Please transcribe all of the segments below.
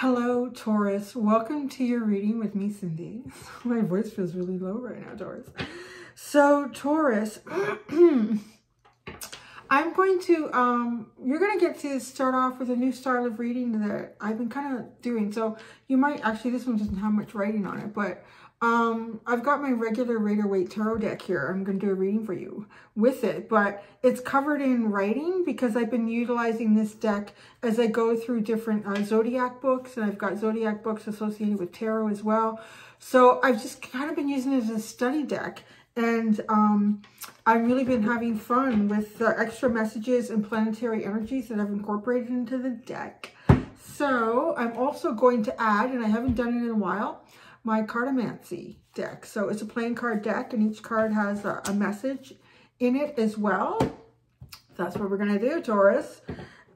Hello, Taurus. Welcome to your reading with me, Cindy. My voice feels really low right now, Taurus. So, Taurus, I'm going to, you're going to get to start off with a new style of reading that I've been kind of doing. So, you might, actually, this one doesn't have much writing on it, but I've got my regular Rider-Waite tarot deck here. I'm going to do a reading for you with it, but it's covered in writing because I've been utilizing this deck as I go through different zodiac books, and I've got zodiac books associated with tarot as well. So I've just kind of been using it as a study deck, and I've really been having fun with the extra messages and planetary energies that I've incorporated into the deck. So I'm also going to add, and I haven't done it in a while, my Cartomancy deck. So it's a playing card deck, and each card has a message in it as well. That's what we're going to do, Taurus.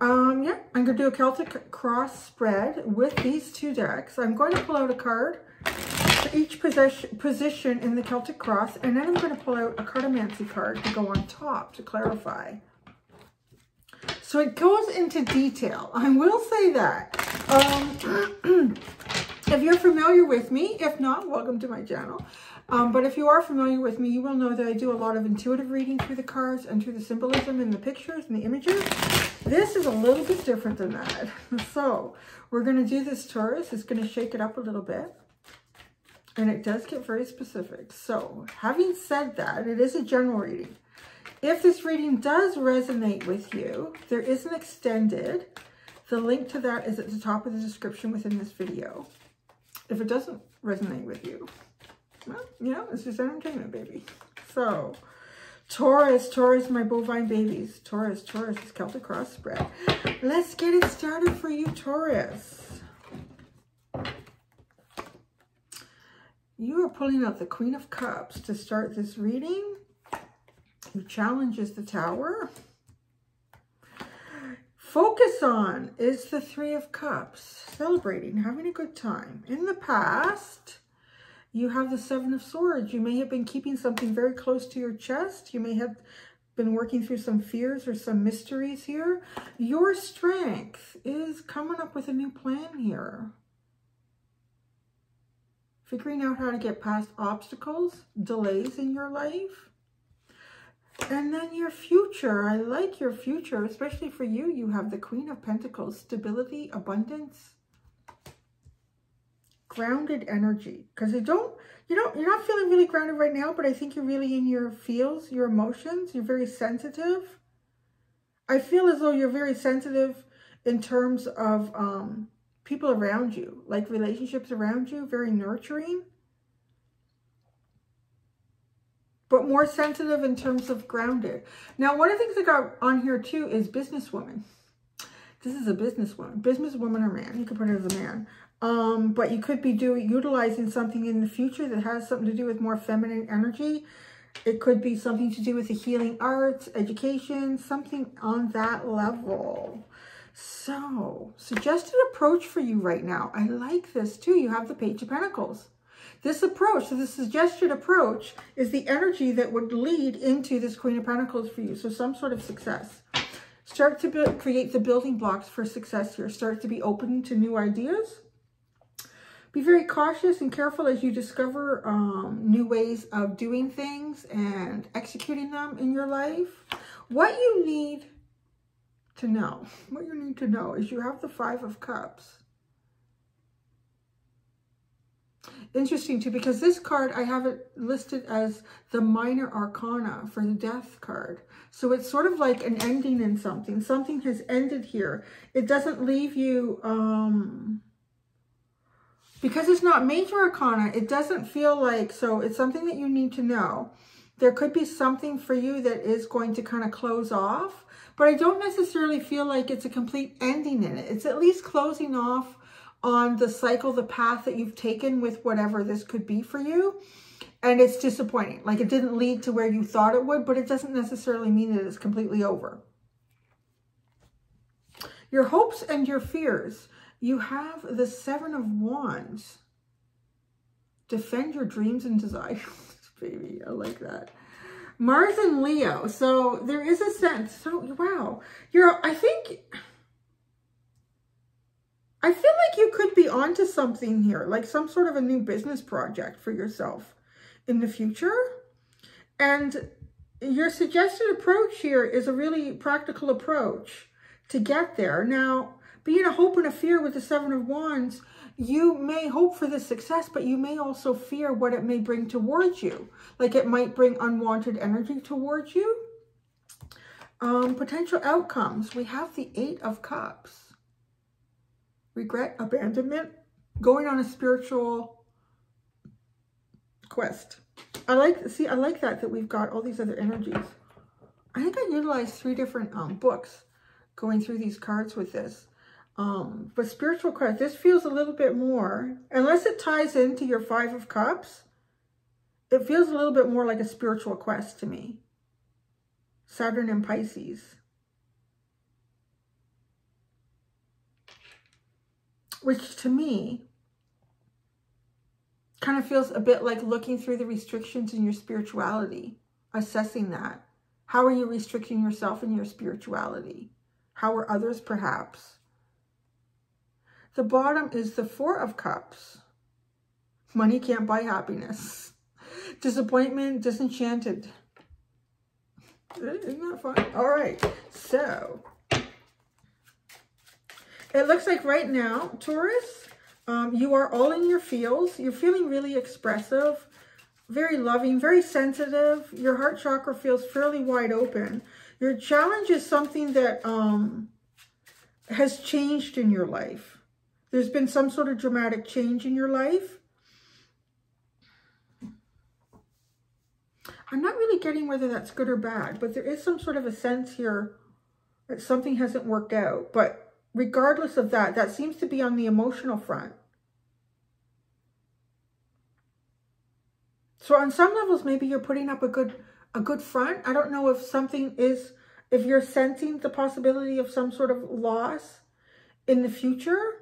Yeah, I'm going to do a Celtic cross spread with these two decks. I'm going to pull out a card for each position in the Celtic cross, and then I'm going to pull out a Cartomancy card to go on top to clarify. So it goes into detail. I will say that. If you're familiar with me, if not, welcome to my channel. But if you are familiar with me, you will know that I do a lot of intuitive reading through the cards and through the symbolism and the pictures and the images. This is a little bit different than that. So we're going to do this, Taurus. It's going to shake it up a little bit. And it does get very specific. So having said that, it is a general reading. If this reading does resonate with you, there is an extended. The link to that is at the top of the description within this video. If it doesn't resonate with you, well, you know, it's just entertainment, baby. So, Taurus, my bovine babies. Taurus, is Celtic cross spread. Let's get it started for you, Taurus. You are pulling out the Queen of Cups to start this reading. Your challenge is the Tower. Focus on is the Three of Cups, celebrating, having a good time. In the past, you have the Seven of Swords. You may have been keeping something very close to your chest. You may have been working through some fears or some mysteries here. Your strength is coming up with a new plan here. Figuring out how to get past obstacles, delays in your life. And then your future, I like your future, especially for you. You have the Queen of Pentacles, stability, abundance, grounded energy. Because you're not feeling really grounded right now, but I think you're really in your feels, your emotions. You're very sensitive. I feel as though you're very sensitive in terms of people around you, like relationships around you, very nurturing. But more sensitive in terms of grounded. Now, one of the things I got on here too is businesswoman. This is a businesswoman. Businesswoman or man. You could put it as a man. But you could be utilizing something in the future that has something to do with more feminine energy. It could be something to do with the healing arts, education, something on that level. So, suggested approach for you right now. I like this too. You have the Page of Pentacles. This approach, so the suggested approach, is the energy that would lead into this Queen of Pentacles for you. So some sort of success. Start to create the building blocks for success here. Start to be open to new ideas. Be very cautious and careful as you discover new ways of doing things and executing them in your life. What you need to know, is you have the Five of Cups. Interesting too, because this card, I have it listed as the minor arcana for the Death card. So it's sort of like an ending in something. Something has ended here. It doesn't leave you, because it's not major arcana, it doesn't feel like, so it's something that you need to know. There could be something for you that is going to kind of close off, but I don't necessarily feel like it's a complete ending in it. It's at least closing off on the cycle, the path that you've taken with whatever this could be for you. And it's disappointing. Like it didn't lead to where you thought it would, but it doesn't necessarily mean that it's completely over. Your hopes and your fears. You have the Seven of Wands. Defend your dreams and desires. Baby, I like that. Mars and Leo. So there is a sense. So, wow. I feel like you could be onto something here, like some sort of a new business project for yourself in the future. And your suggested approach here is a really practical approach to get there. Now, being a hope and a fear with the Seven of Wands, you may hope for this success, but you may also fear what it may bring towards you. Like it might bring unwanted energy towards you. Potential outcomes. We have the Eight of Cups. Regret, abandonment, going on a spiritual quest. I like that we've got all these other energies. I think I utilized 3 different books going through these cards with this. But spiritual quest, this feels a little bit more, unless it ties into your Five of Cups, it feels a little bit more like a spiritual quest to me. Saturn and Pisces. Which to me kind of feels a bit like looking through the restrictions in your spirituality, assessing that. How are you restricting yourself in your spirituality? How are others perhaps? The bottom is the Four of Cups. Money can't buy happiness. Disappointment, disenchanted. Isn't that fun? All right, so it looks like right now, Taurus, you are all in your feels. You're feeling really expressive, very loving, very sensitive. Your heart chakra feels fairly wide open. Your challenge is something that has changed in your life. There's been some sort of dramatic change in your life. I'm not really getting whether that's good or bad, but there is some sort of a sense here that something hasn't worked out. But regardless of that, that seems to be on the emotional front. So on some levels, maybe you're putting up a good front. I don't know if something is, if you're sensing the possibility of some sort of loss in the future.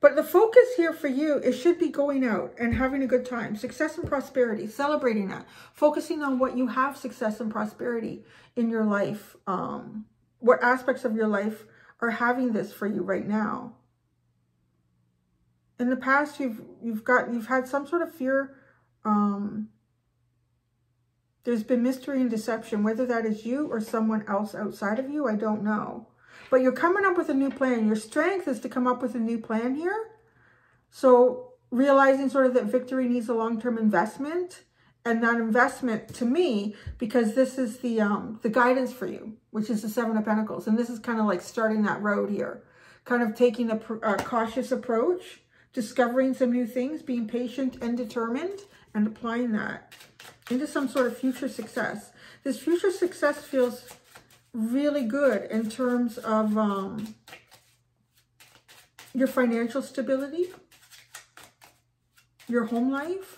But the focus here for you, it should be going out and having a good time. Success and prosperity, celebrating that. Focusing on what you have success and prosperity in your life. What aspects of your life are having this for you right now. In the past, you've had some sort of fear. There's been mystery and deception, whether that is you or someone else outside of you, I don't know. But you're coming up with a new plan. Your strength is to come up with a new plan here. So realizing sort of that victory needs a long-term investment. And that investment, to me, because this is the guidance for you, which is the Seven of Pentacles. And this is kind of like starting that road here. Kind of taking a cautious approach, discovering some new things, being patient and determined, and applying that into some sort of future success. This future success feels really good in terms of your financial stability, your home life,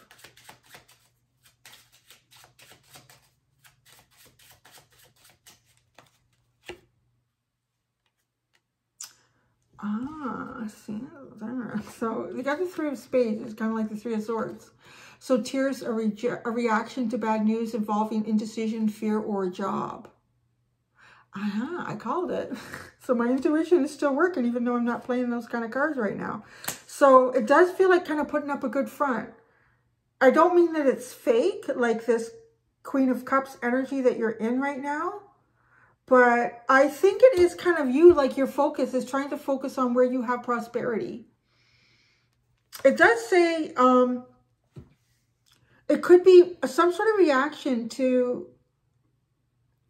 see there. So we got the Three of Spades. It's kind of like the Three of Swords. So tears are a reaction to bad news involving indecision, fear, or a job. I called it. So my intuition is still working, even though I'm not playing those kind of cards right now. So it does feel like kind of putting up a good front. I don't mean that it's fake, like this Queen of Cups energy that you're in right now. But I think it is kind of you, like your focus is trying to focus on where you have prosperity. It does say it could be some sort of reaction to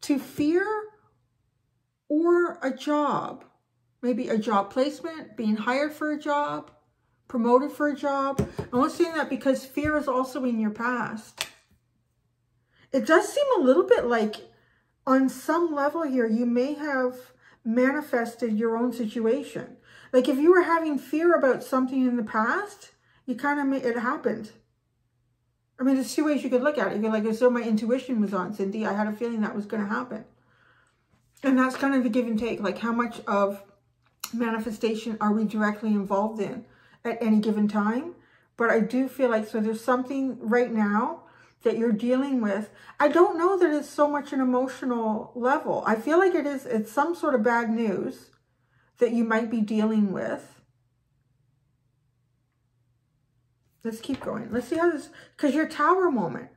fear or a job. Maybe a job placement, being hired for a job, promoted for a job. I'm not saying that because fear is also in your past. It does seem a little bit like on some level here, you may have manifested your own situation. Like if you were having fear about something in the past, you kind of made it happened. I mean, there's two ways you could look at it. You're like, as though my intuition was on, Cindy. I had a feeling that was going to happen. And that's kind of the give and take. Like how much of manifestation are we directly involved in at any given time? But I do feel like, so there's something right now that you're dealing with. I don't know that it's so much an emotional level. I feel like it's some sort of bad news that you might be dealing with. Let's keep going. Let's see how this, because your Tower moment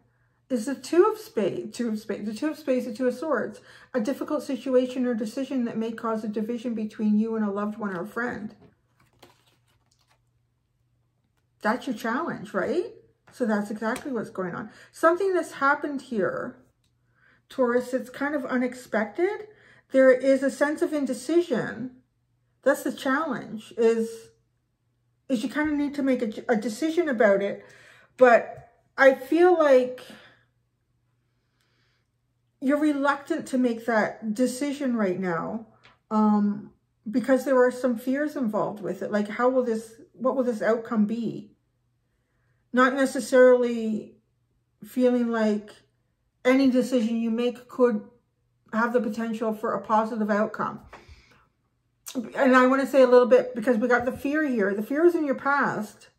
is the Two of Spades, the Two of Swords, a difficult situation or decision that may cause a division between you and a loved one or a friend. That's your challenge, right? So that's exactly what's going on. Something that's happened here, Taurus, it's kind of unexpected. There is a sense of indecision. That's the challenge, is you kind of need to make a decision about it. But I feel like you're reluctant to make that decision right now, because there are some fears involved with it. Like, what will this outcome be? Not necessarily feeling like any decision you make could have the potential for a positive outcome. And I want to say a little bit, because we got the fear here. The fear is in your past,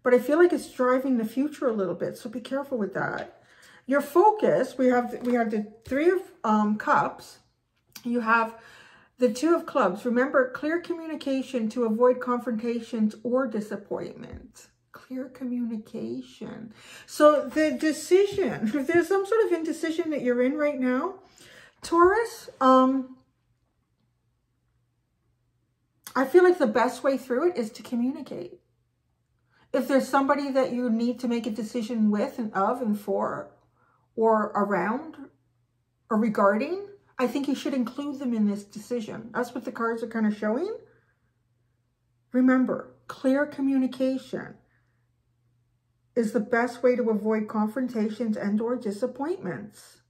but I feel like it's driving the future a little bit. So be careful with that. Your focus, we have the Three of Cups. You have the Two of Clubs. Remember, clear communication to avoid confrontations or disappointment. Clear communication. So the decision, if there's some sort of indecision that you're in right now, Taurus, I feel like the best way through it is to communicate. If there's somebody that you need to make a decision with and of and for or around or regarding, I think you should include them in this decision. That's what the cards are kind of showing. Remember, clear communication is the best way to avoid confrontations and or disappointments.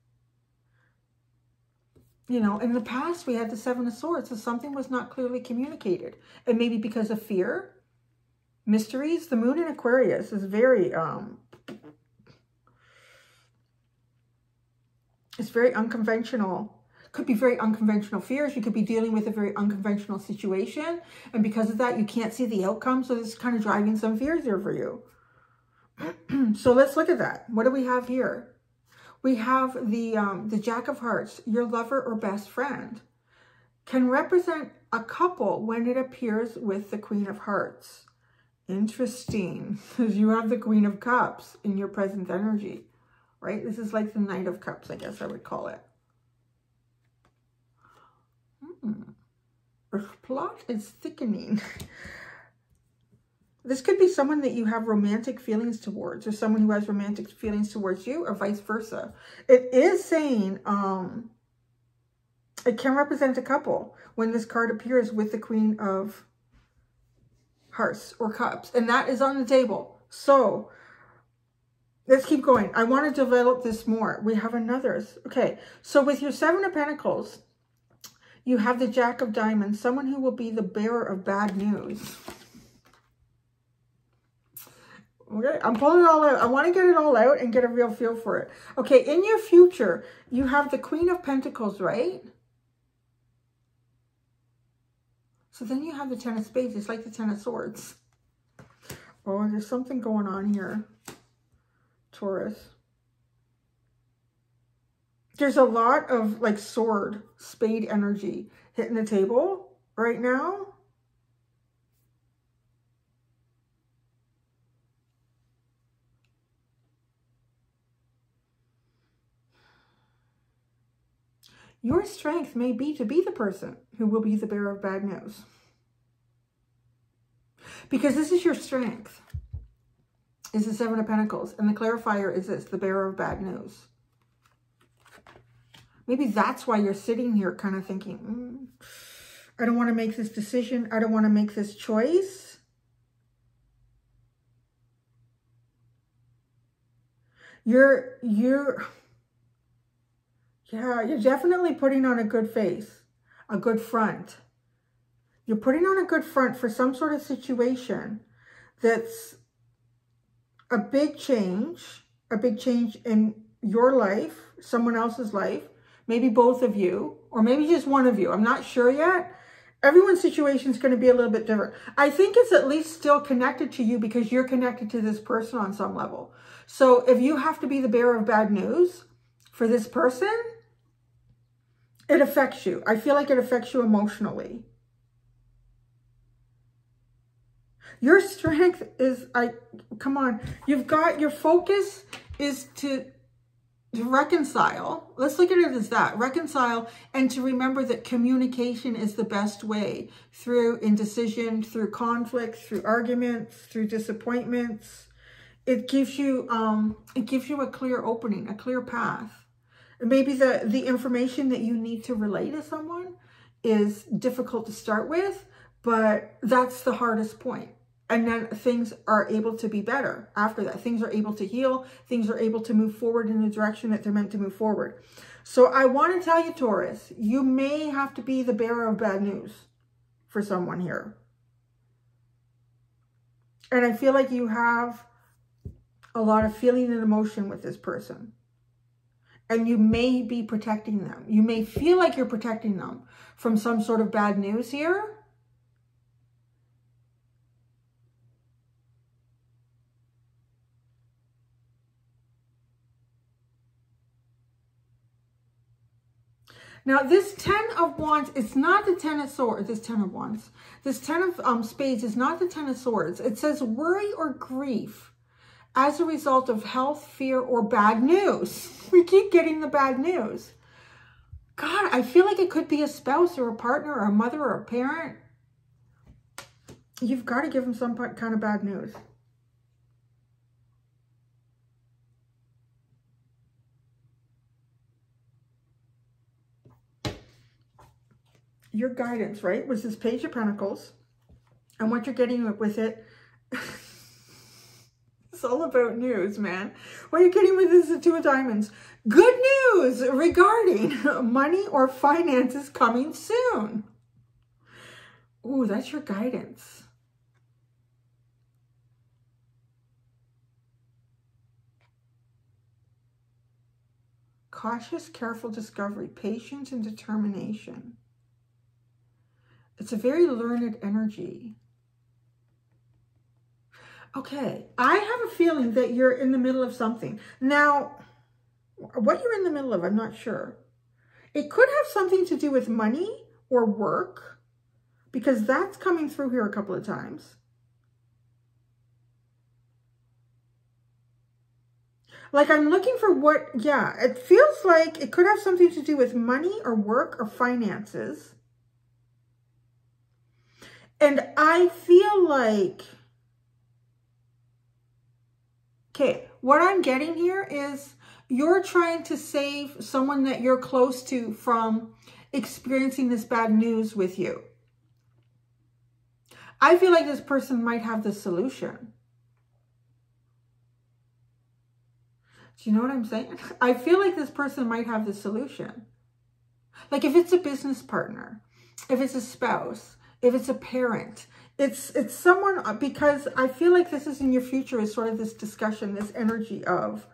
You know, in the past, we had the Seven of Swords, so something was not clearly communicated. And maybe because of fear, mysteries. The Moon in Aquarius is very, it's very unconventional. Could be very unconventional fears. You could be dealing with a very unconventional situation. And because of that, you can't see the outcome. So this is kind of driving some fears here for you. So let's look at that. What do we have here? We have the Jack of Hearts. Your lover or best friend can represent a couple when it appears with the Queen of Hearts. Interesting, because you have the Queen of Cups in your present energy, right? This is like the Knight of Cups, I guess I would call it. The plot is thickening. This could be someone that you have romantic feelings towards, or someone who has romantic feelings towards you, or vice versa. It is saying it can represent a couple when this card appears with the Queen of Hearts or Cups. And that is on the table. So let's keep going. I want to develop this more. We have another. Okay, so with your Seven of Pentacles, you have the Jack of Diamonds, someone who will be the bearer of bad news. Okay, I'm pulling it all out. I want to get it all out and get a real feel for it. Okay, in your future, you have the Queen of Pentacles, right? So then you have the Ten of Spades. It's like the Ten of Swords. Oh, there's something going on here, Taurus. There's a lot of like sword, spade energy hitting the table right now. Your strength may be to be the person who will be the bearer of bad news. Because this is your strength. Is the Seven of Pentacles. And the clarifier is this, the bearer of bad news. Maybe that's why you're sitting here kind of thinking, I don't want to make this decision. I don't want to make this choice. You're definitely putting on a good face, a good front. You're putting on a good front for some sort of situation that's a big change in your life, someone else's life, maybe both of you, or maybe just one of you. I'm not sure yet. Everyone's situation is going to be a little bit different. I think it's at least still connected to you because you're connected to this person on some level. So if you have to be the bearer of bad news for this person, it affects you. I feel like it affects you emotionally. Your strength is, come on, you've got, your focus is to reconcile. Let's look at it as that, reconcile, and to remember that communication is the best way through indecision, through conflict, through arguments, through disappointments. It gives you a clear opening, a clear path. Maybe the information that you need to relay to someone is difficult to start with, but that's the hardest point. And then things are able to be better after that. Things are able to heal. Things are able to move forward in the direction that they're meant to move forward. So I want to tell you, Taurus, you may have to be the bearer of bad news for someone here. And I feel like you have a lot of feeling and emotion with this person. And you may be protecting them. You may feel like you're protecting them from some sort of bad news here. Now, this 10 of Wands, it's not the 10 of Swords, this 10 of Wands. This 10 of Spades is not the 10 of Swords. It says worry or grief as a result of health, fear, or bad news. We keep getting the bad news. God, I feel like it could be a spouse or a partner or a mother or a parent. You've got to give them some kind of bad news. Your guidance, right, was this Page of Pentacles. And what you're getting with it, it's all about news, man. What you're getting with this is the Two of Diamonds. Good news regarding money or finances coming soon. Ooh, that's your guidance. Cautious, careful discovery, patience, and determination. It's a very learned energy. Okay, I have a feeling that you're in the middle of something. Now, what you're in the middle of, I'm not sure. It could have something to do with money or work, because that's coming through here a couple of times. Like, I'm looking for what, yeah, it feels like it could have something to do with money or work or finances. And I feel like, okay, what I'm getting here is you're trying to save someone that you're close to from experiencing this bad news with you. I feel like this person might have the solution. Do you know what I'm saying? I feel like this person might have the solution. Like if it's a business partner, if it's a spouse, if it's a parent, it's someone, because I feel like this is in your future is sort of this discussion, this energy of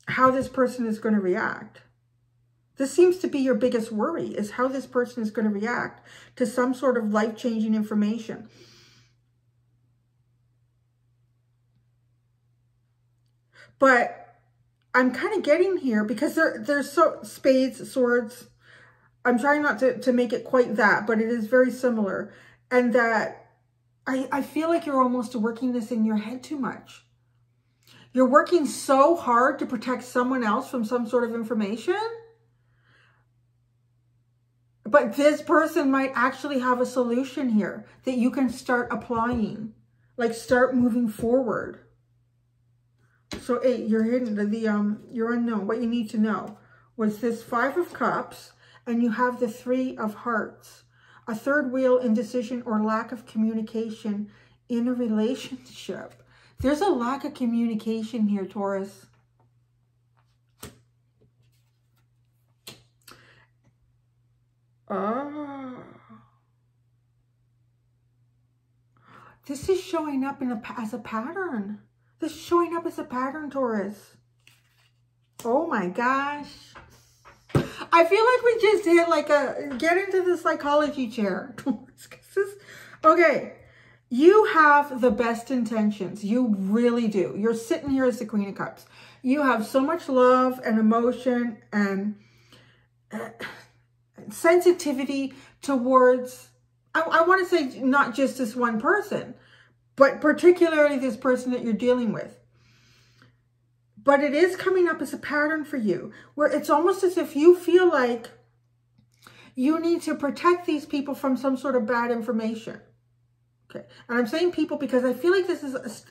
how this person is going to react. This seems to be your biggest worry, is how this person is going to react to some sort of life-changing information. But I'm kind of getting here, because there's so spades, swords. I'm trying not to make it quite that, but it is very similar. And that I feel like you're almost working this in your head too much. You're working so hard to protect someone else from some sort of information. But this person might actually have a solution here that you can start applying. Like start moving forward. So 8, you're hidden, your unknown. What you need to know was this 5 of Cups, and you have the 3 of Hearts. A third wheel, indecision, or lack of communication in a relationship. There's a lack of communication here, Taurus. Oh. This is showing up as a pattern. This is showing up as a pattern, Taurus. Oh my gosh. I feel like we just hit like get into the psychology chair. Okay. You have the best intentions. You really do. You're sitting here as the Queen of Cups. You have so much love and emotion and sensitivity towards I want to say not just this one person, but particularly this person that you're dealing with. But it is coming up as a pattern for you, where it's almost as if you feel like you need to protect these people from some sort of bad information. Okay, and I'm saying people because I feel like this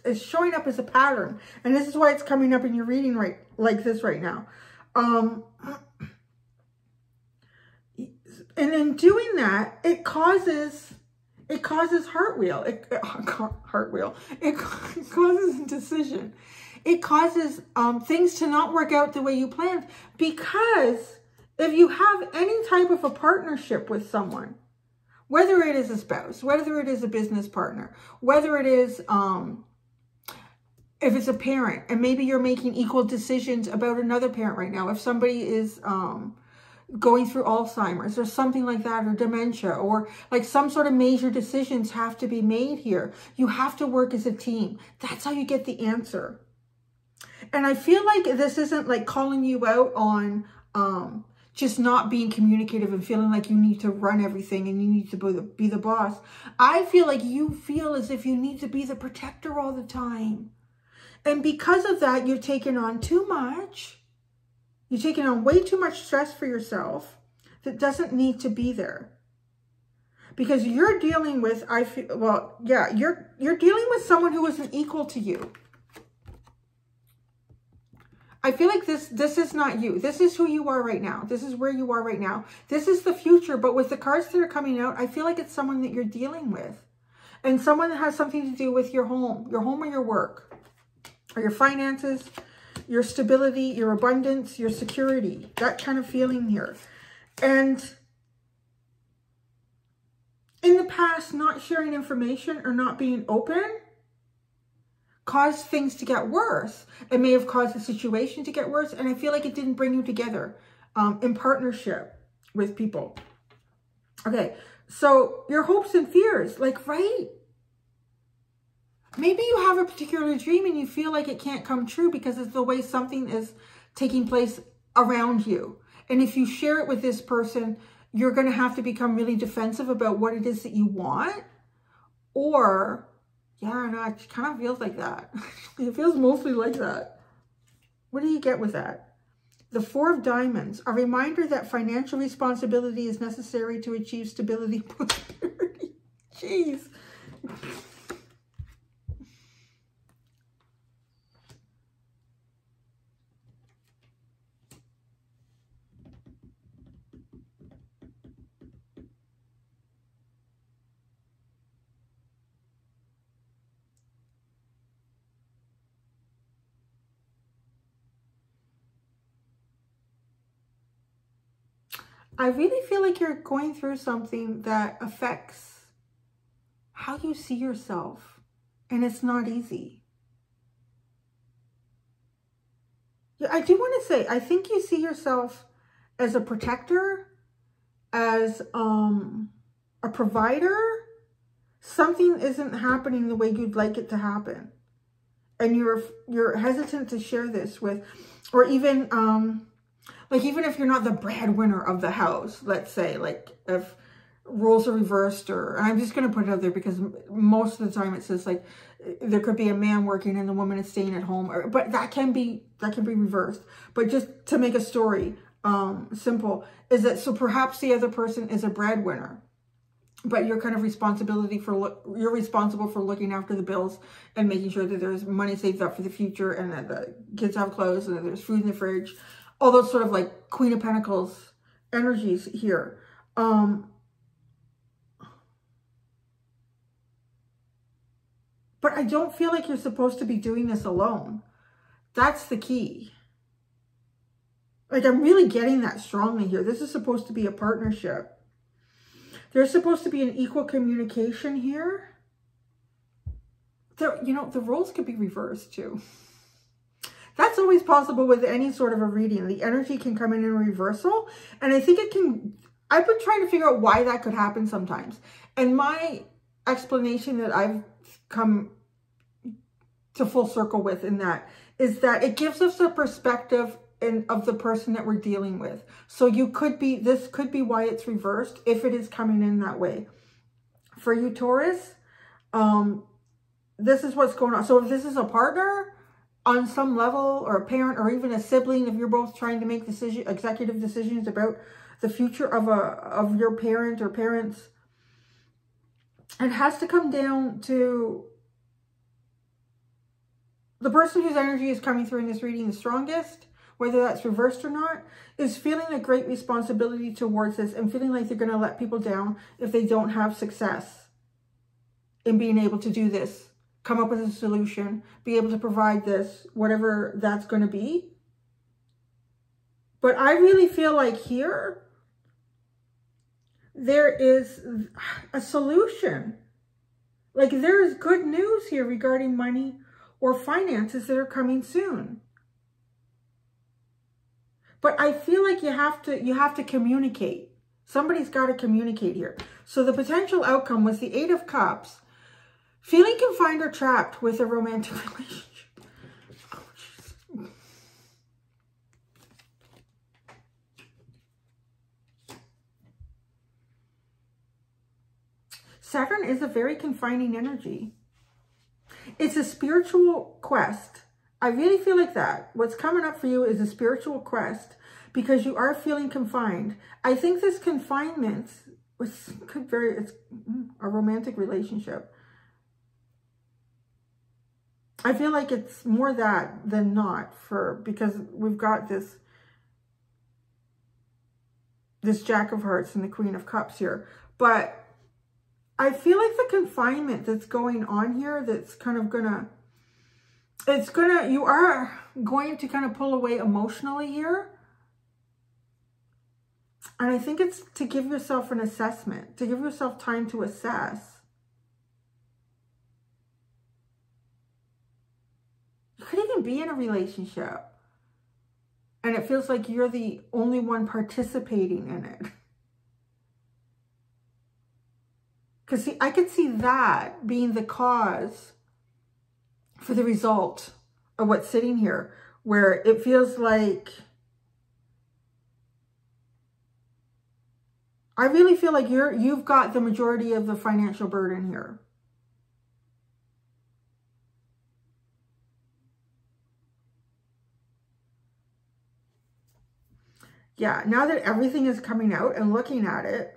is showing up as a pattern, and this is why it's coming up in your reading right like this right now. And in doing that, it causes heartwheel. It causes indecision. It causes things to not work out the way you planned, because if you have any type of a partnership with someone, whether it is a spouse, whether it is a business partner, whether it is if it's a parent, and maybe you're making equal decisions about another parent right now, if somebody is going through Alzheimer's or something like that, or dementia, or like some sort of major decisions have to be made here. You have to work as a team. That's how you get the answer. And I feel like this isn't like calling you out on just not being communicative and feeling like you need to run everything and you need to be the boss. I feel like you feel as if you need to be the protector all the time. And because of that, you're taking on too much. You're taking on way too much stress for yourself that doesn't need to be there. Because you're dealing with, you're dealing with someone who isn't equal to you. I feel like this is not you. This is who you are right now. This is where you are right now. This is the future. But with the cards that are coming out, I feel like it's someone that you're dealing with. And someone that has something to do with your home or your work, or your finances, your stability, your abundance, your security, that kind of feeling here. And in the past, not sharing information or not being open caused things to get worse. It may have caused the situation to get worse. And I feel like it didn't bring you together in partnership with people. Okay, so your hopes and fears, like, right? Maybe you have a particular dream and you feel like it can't come true because it's the way something is taking place around you. And if you share it with this person, you're going to have to become really defensive about what it is that you want. Or, yeah, no, it kind of feels like that. It feels mostly like that. What do you get with that? The Four of Diamonds, a reminder that financial responsibility is necessary to achieve stability and prosperity. Jeez. I really feel like you're going through something that affects how you see yourself, and it's not easy. Yeah, I do want to say, I think you see yourself as a protector, as a provider. Something isn't happening the way you'd like it to happen, and you're hesitant to share this with, or even like, even if you're not the breadwinner of the house, let's say, like if roles are reversed, or, and I'm just going to put it out there because most of the time it says like there could be a man working and the woman is staying at home, but that can be reversed. But just to make a story simple, is that so perhaps the other person is a breadwinner, but you're kind of you're responsible for looking after the bills and making sure that there's money saved up for the future, and that the kids have clothes, and that there's food in the fridge. All those sort of like Queen of Pentacles energies here. But I don't feel like you're supposed to be doing this alone. That's the key. Like, I'm really getting that strongly here. This is supposed to be a partnership. There's supposed to be an equal communication here. There, you know, the roles could be reversed too. That's always possible with any sort of a reading. The energy can come in reversal. And I think it can, I've been trying to figure out why that could happen sometimes. And my explanation that I've come to full circle with in that is that it gives us a perspective of the person that we're dealing with. So this could be why it's reversed if it is coming in that way. for you, Taurus, this is what's going on. So if this is a partner on some level, or a parent, or even a sibling, if you're both trying to make executive decisions about the future of your parent or parents, it has to come down to the person whose energy is coming through in this reading the strongest, whether that's reversed or not, is feeling a great responsibility towards this and feeling like they're going to let people down if they don't have success in being able to do this, come up with a solution, be able to provide this, whatever that's going to be. But I really feel like here, there is a solution. Like there is good news here regarding money or finances that are coming soon. But I feel like you have to communicate. Somebody's got to communicate here. So the potential outcome was the 8 of Cups. Feeling confined or trapped with a romantic relationship. Oh, Saturn is a very confining energy. It's a spiritual quest. I really feel like that. What's coming up for you is a spiritual quest because you are feeling confined. I think this confinement it's a romantic relationship. I feel like it's more that than not, because we've got this Jack of Hearts and the Queen of Cups here. But I feel like the confinement that's going on here, that's kind of you are going to kind of pull away emotionally here. And I think it's to give yourself an assessment, to give yourself time to assess. You could even be in a relationship and it feels like you're the only one participating in it. Because see, I could see that being the cause for the result of what's sitting here, where it feels like, I really feel like you've got the majority of the financial burden here. Yeah, now that everything is coming out and looking at it,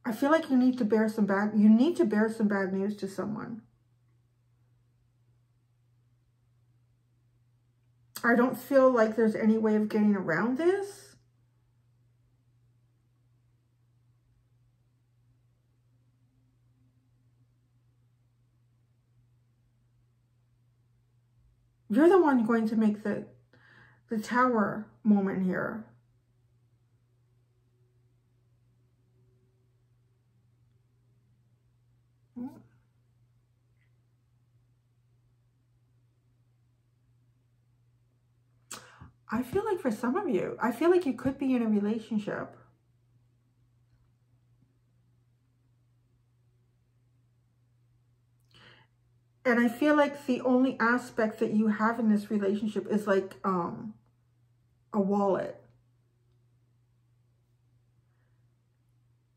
I feel like you need to bear some bad news to someone. I don't feel like there's any way of getting around this. You're the one going to make the Tower moment here. I feel like for some of you, I feel like you could be in a relationship. And I feel like the only aspect that you have in this relationship is like a wallet.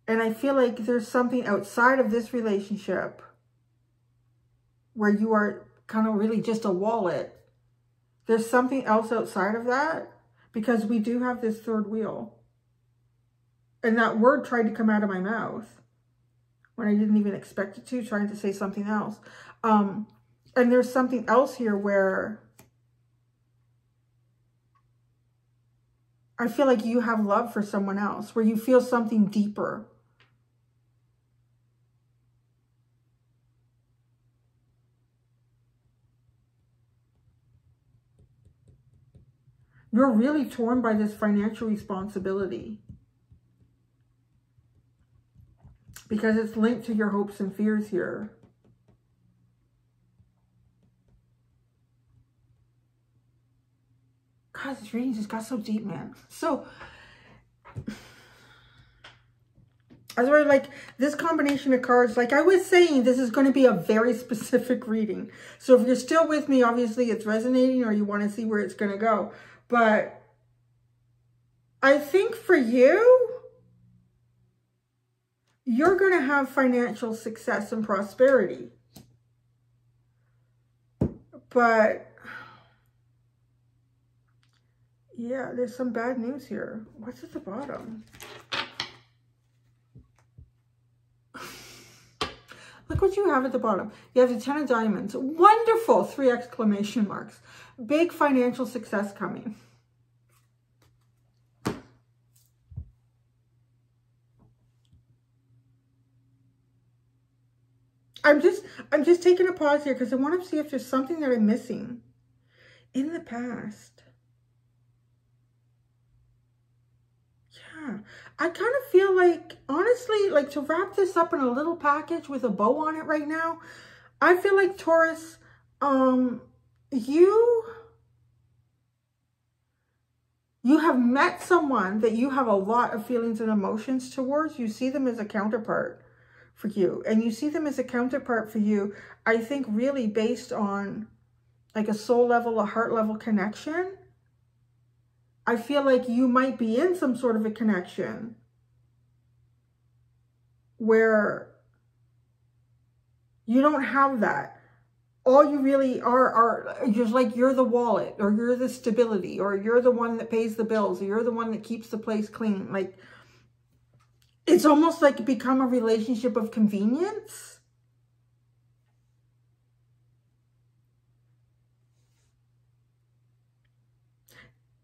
And I feel like there's something outside of this relationship where you are kind of really just a wallet. There's something else outside of that, because we do have this third wheel. And that word tried to come out of my mouth when I didn't even expect it to, trying to say something else. And there's something else here where I feel like you have love for someone else, where you feel something deeper. You're really torn by this financial responsibility because it's linked to your hopes and fears here. God, this reading just got so deep, man. So, as we're like, this combination of cards, like I was saying, this is going to be a very specific reading. So if you're still with me, obviously it's resonating or you want to see where it's going to go. But I think for you, you're going to have financial success and prosperity. But yeah, there's some bad news here. What's at the bottom? Look what you have at the bottom. You have the 10 of diamonds. Wonderful! 3 exclamation marks. Big financial success coming. I'm just taking a pause here because I want to see if there's something that I'm missing in the past. Yeah, I kind of feel like, honestly, like to wrap this up in a little package with a bow on it right now, I feel like Taurus, you have met someone that you have a lot of feelings and emotions towards. You see them as a counterpart for you, and you see them as a counterpart for you, I think really based on like a soul level, a heart level connection. I feel like you might be in some sort of a connection where you don't have that. All you really are just like, you're the wallet, or you're the stability, or you're the one that pays the bills, or you're the one that keeps the place clean. Like, it's almost like become a relationship of convenience.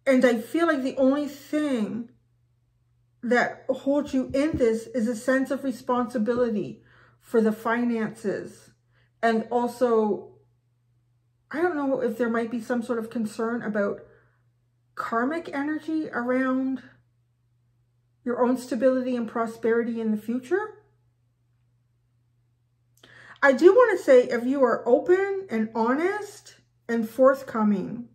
And I feel like the only thing that holds you in this is a sense of responsibility for the finances. And also, I don't know if there might be some sort of concern about karmic energy around your own stability and prosperity in the future. I do want to say, if you are open and honest and forthcoming,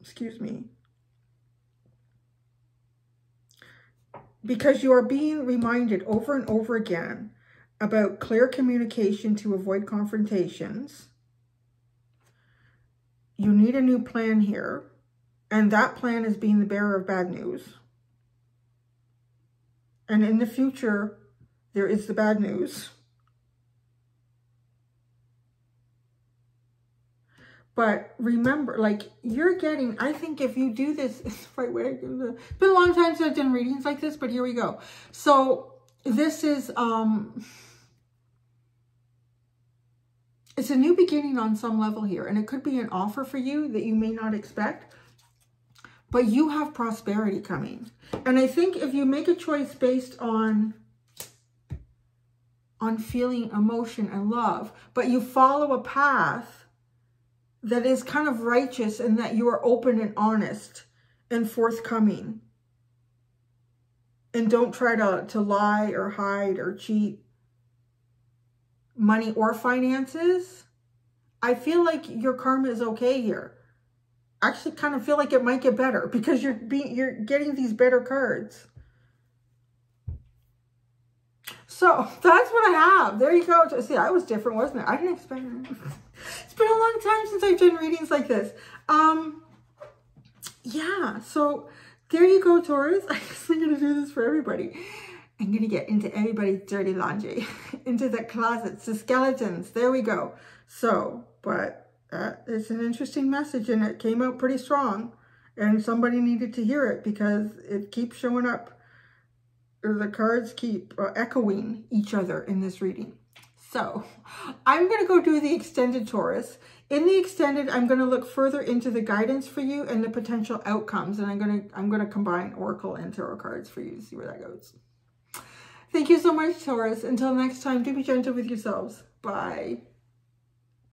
excuse me, because you are being reminded over and over again about clear communication to avoid confrontations. You need a new plan here, and that plan is being the bearer of bad news. And in the future, there is the bad news. But remember, like, you're getting, I think if you do this, it's the right way. It's been a long time since I've done readings like this, but here we go. So this is, it's a new beginning on some level here. And it could be an offer for you that you may not expect. But you have prosperity coming. And I think if you make a choice based on feeling emotion and love, but you follow a path that is kind of righteous and that you are open and honest and forthcoming, and don't try to lie or hide or cheat money or finances, I feel like your karma is okay here. I actually kind of feel like it might get better because you're getting these better cards. So that's what I have. There you go. See, I was different, wasn't it? I didn't expect it. It's been a long time since I've done readings like this. Yeah, so there you go, Taurus. I'm just going to do this for everybody. I'm going to get into everybody's dirty laundry, into the closets, the skeletons. There we go. So, but it's an interesting message, and it came out pretty strong, and somebody needed to hear it because it keeps showing up. The cards keep echoing each other in this reading. So I'm going to go do the extended, Taurus. In the extended, I'm going to look further into the guidance for you and the potential outcomes. And I'm going to combine Oracle and Tarot cards for you to see where that goes. Thank you so much, Taurus. Until next time, do be gentle with yourselves. Bye.